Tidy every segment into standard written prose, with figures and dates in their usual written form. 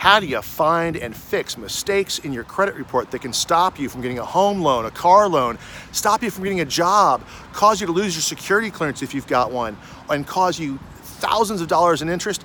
How do you find and fix mistakes in your credit report that can stop you from getting a home loan, a car loan, stop you from getting a job, cause you to lose your security clearance if you've got one, and cause you thousands of dollars in interest?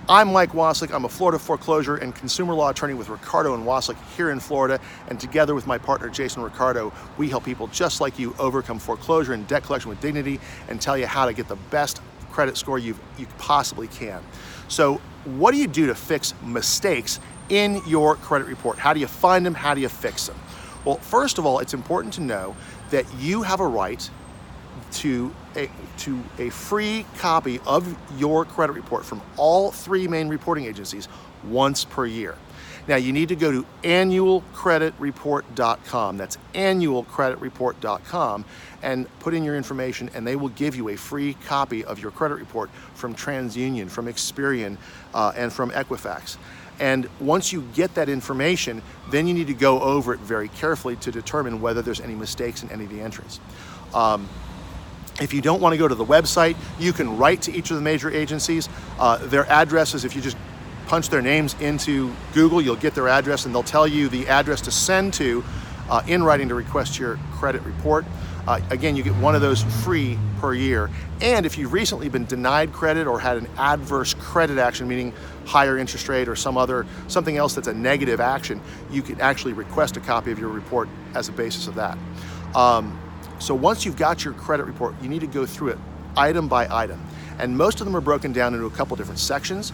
I'm Mike Wasylik. I'm a Florida foreclosure and consumer law attorney with Ricardo and Wasylik here in Florida. And together with my partner, Jason Ricardo, we help people just like you overcome foreclosure and debt collection with dignity and tell you how to get the best credit score you possibly can. So what do you do to fix mistakes in your credit report? How do you find them? How do you fix them? Well, first of all, it's important to know that you have a right to a free copy of your credit report from all three main reporting agencies once per year. Now, you need to go to annualcreditreport.com. That's annualcreditreport.com, and put in your information, and they will give you a free copy of your credit report from TransUnion, from Experian, and from Equifax. And once you get that information, then you need to go over it very carefully to determine whether there's any mistakes in any of the entries. If you don't want to go to the website, you can write to each of the major agencies. Their addresses, if you just punch their names into Google, you'll get their address, and they'll tell you the address to send to in writing to request your credit report. Again, you get one of those free per year. And if you've recently been denied credit or had an adverse credit action, meaning higher interest rate or something else that's a negative action, you can actually request a copy of your report as a basis of that. So once you've got your credit report, you need to go through it item by item. And most of them are broken down into a couple different sections.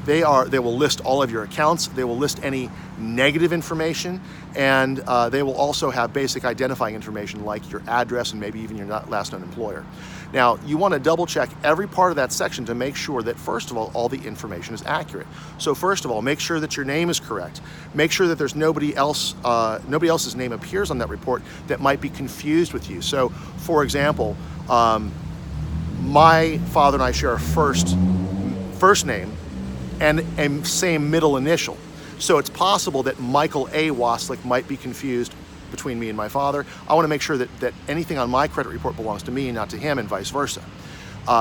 They will list all of your accounts, they will list any negative information, and they will also have basic identifying information like your address and maybe even your last known employer. Now, you want to double check every part of that section to make sure that, first of all the information is accurate. So first of all, make sure that your name is correct. Make sure that there's nobody else's name appears on that report that might be confused with you. So, for example, my father and I share a first name and a same middle initial. So it's possible that Michael A. Wasylik might be confused between me and my father. I want to make sure that anything on my credit report belongs to me and not to him, and vice versa.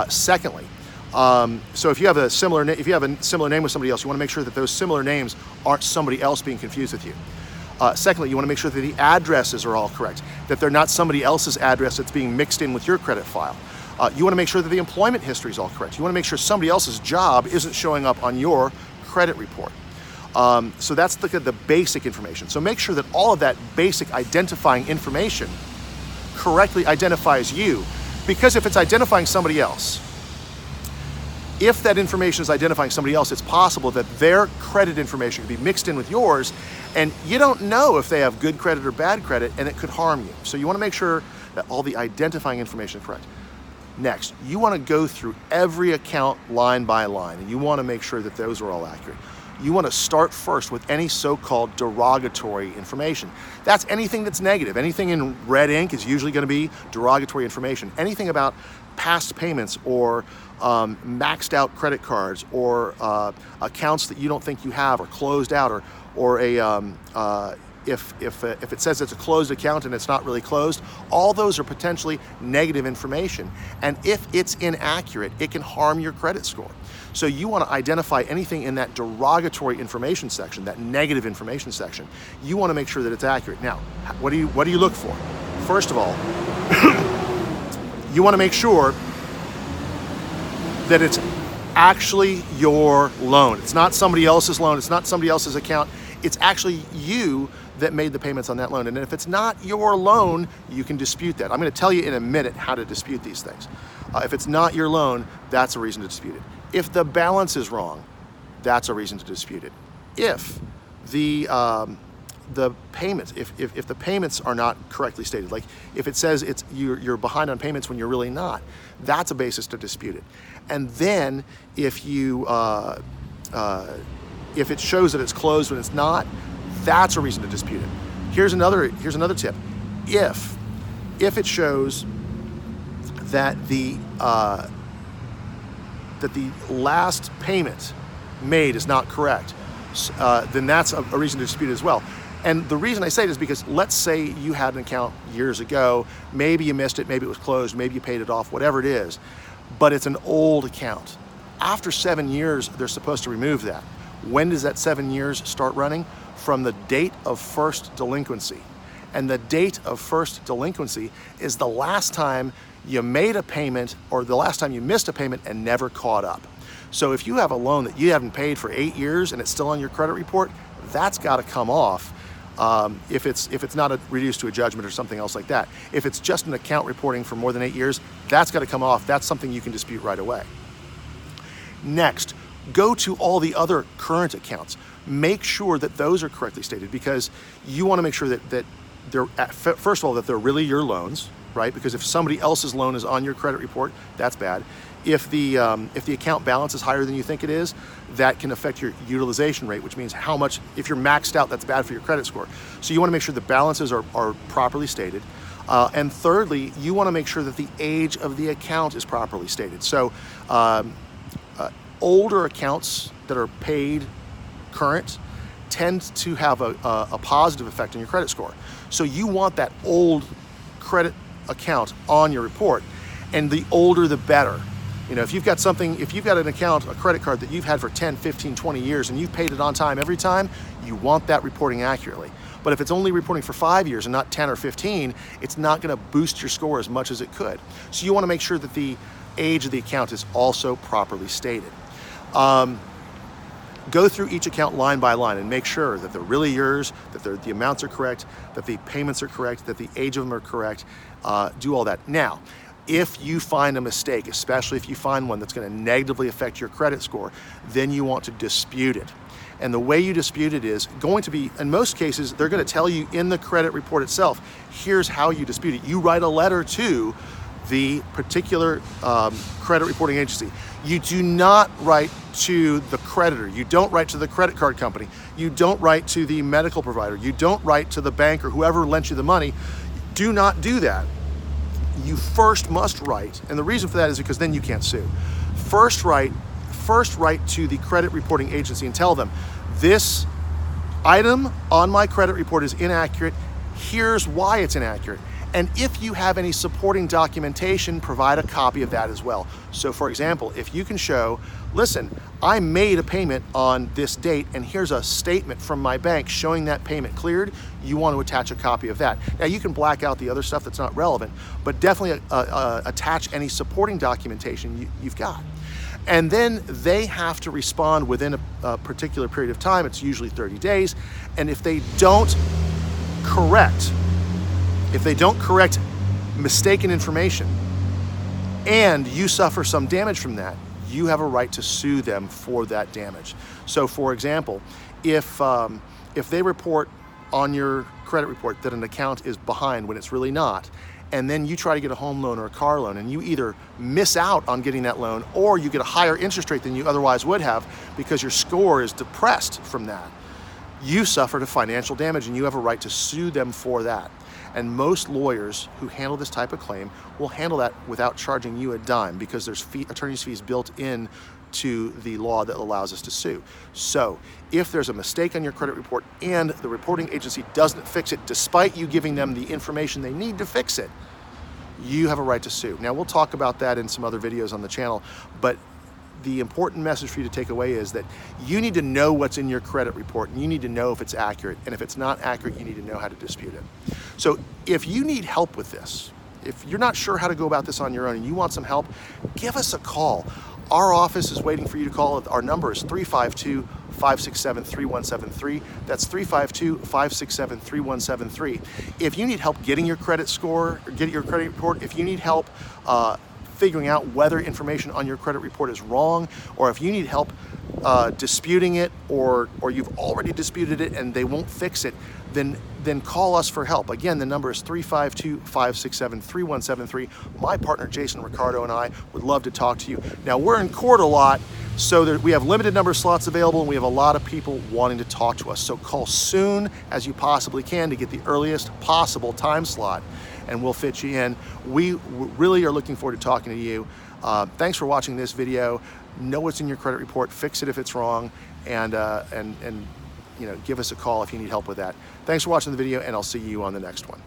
Secondly, so if you have a similar name with somebody else, you want to make sure that those similar names aren't somebody else being confused with you. Secondly, you want to make sure that the addresses are all correct, that they're not somebody else's address that's being mixed in with your credit file. You want to make sure that the employment history is all correct. You want to make sure somebody else's job isn't showing up on your credit report. So that's the basic information. So make sure that all of that basic identifying information correctly identifies you, because if it's identifying somebody else, if that information is identifying somebody else, it's possible that their credit information could be mixed in with yours, and you don't know if they have good credit or bad credit, and it could harm you. So you want to make sure that all the identifying information is correct. Next, you want to go through every account line by line, and you want to make sure that those are all accurate. You want to start first with any so-called derogatory information. That's anything that's negative. Anything in red ink is usually going to be derogatory information. Anything about past payments or maxed out credit cards or accounts that you don't think you have or closed out, or if it says it's a closed account and it's not really closed, all those are potentially negative information. And if it's inaccurate, it can harm your credit score. So you want to identify anything in that derogatory information section, that negative information section. You want to make sure that it's accurate. Now, what do you look for? First of all, you want to make sure that it's actually your loan. It's not somebody else's loan. It's not somebody else's account. It's actually you that made the payments on that loan. And if it's not your loan, you can dispute that. I'm going to tell you in a minute how to dispute these things. If it's not your loan, that's a reason to dispute it. If the balance is wrong, that's a reason to dispute it. If the payments, if the payments are not correctly stated, like if it says you're behind on payments when you're really not, that's a basis to dispute it. And then if it shows that it's closed when it's not, that's a reason to dispute it. Here's another tip. If it shows that the last payment made is not correct, then that's a reason to dispute it as well. And the reason I say it is because let's say you had an account years ago, maybe you missed it, maybe it was closed, maybe you paid it off, whatever it is, but it's an old account. After 7 years, they're supposed to remove that. When does that 7 years start running? From the date of first delinquency. And the date of first delinquency is the last time you made a payment or the last time you missed a payment and never caught up. So if you have a loan that you haven't paid for 8 years and it's still on your credit report, that's got to come off. If it's not reduced to a judgment or something else like that. If it's just an account reporting for more than 8 years, that's got to come off. That's something you can dispute right away. Next, go to all the other current accounts. Make sure that those are correctly stated, because you want to make sure that they're, first of all, that they're really your loans, right? Because if somebody else's loan is on your credit report, that's bad. If the account balance is higher than you think it is, that can affect your utilization rate, which means how much, if you're maxed out, that's bad for your credit score. So you want to make sure the balances are properly stated. And thirdly, you want to make sure that the age of the account is properly stated. So older accounts that are paid current tend to have a positive effect on your credit score. So you want that old credit account on your report, and the older the better. You know, if you've got an account, a credit card that you've had for 10, 15, 20 years and you've paid it on time every time, you want that reporting accurately. But if it's only reporting for 5 years and not 10 or 15, it's not going to boost your score as much as it could. So you want to make sure that the age of the account is also properly stated. Go through each account line by line and make sure that they're really yours, that the amounts are correct, that the payments are correct, that the age of them are correct. Do all that. Now, if you find a mistake, especially if you find one that's going to negatively affect your credit score, then you want to dispute it. And the way you dispute it is going to be, in most cases, they're going to tell you in the credit report itself, here's how you dispute it. You write a letter to the particular credit reporting agency. You do not write to the creditor. You don't write to the credit card company. You don't write to the medical provider. You don't write to the bank or whoever lent you the money. Do not do that. You first must write, and the reason for that is because then you can't sue. First write to the credit reporting agency and tell them, this item on my credit report is inaccurate. Here's why it's inaccurate. And if you have any supporting documentation, provide a copy of that as well. So for example, if you can show, listen, I made a payment on this date and here's a statement from my bank showing that payment cleared, you want to attach a copy of that. Now you can black out the other stuff that's not relevant, but definitely attach any supporting documentation you've got. And then they have to respond within a particular period of time. It's usually 30 days. And if they don't correct mistaken information and you suffer some damage from that, you have a right to sue them for that damage. So for example, if they report on your credit report that an account is behind when it's really not, and then you try to get a home loan or a car loan and you either miss out on getting that loan or you get a higher interest rate than you otherwise would have because your score is depressed from that, you suffered a financial damage and you have a right to sue them for that. And most lawyers who handle this type of claim will handle that without charging you a dime because there's attorney's fees built in to the law that allows us to sue. So if there's a mistake on your credit report and the reporting agency doesn't fix it despite you giving them the information they need to fix it, you have a right to sue. Now we'll talk about that in some other videos on the channel, but the important message for you to take away is that you need to know what's in your credit report and you need to know if it's accurate, and if it's not accurate, you need to know how to dispute it. So if you need help with this, if you're not sure how to go about this on your own and you want some help, give us a call. Our office is waiting for you to call. Our number is 352-567-3173. That's 352-567-3173. If you need help getting your credit score, or get your credit report, if you need help figuring out whether information on your credit report is wrong, or if you need help disputing it, or you've already disputed it and they won't fix it, then call us for help. Again, the number is 352-567-3173. My partner, Jason Ricardo, and I would love to talk to you. Now, we're in court a lot, so we have limited number of slots available and we have a lot of people wanting to talk to us. So call soon as you possibly can to get the earliest possible time slot, and we'll fit you in. We really are looking forward to talking to you. Thanks for watching this video. Know what's in your credit report, fix it if it's wrong, and you know, give us a call if you need help with that. Thanks for watching the video, and I'll see you on the next one.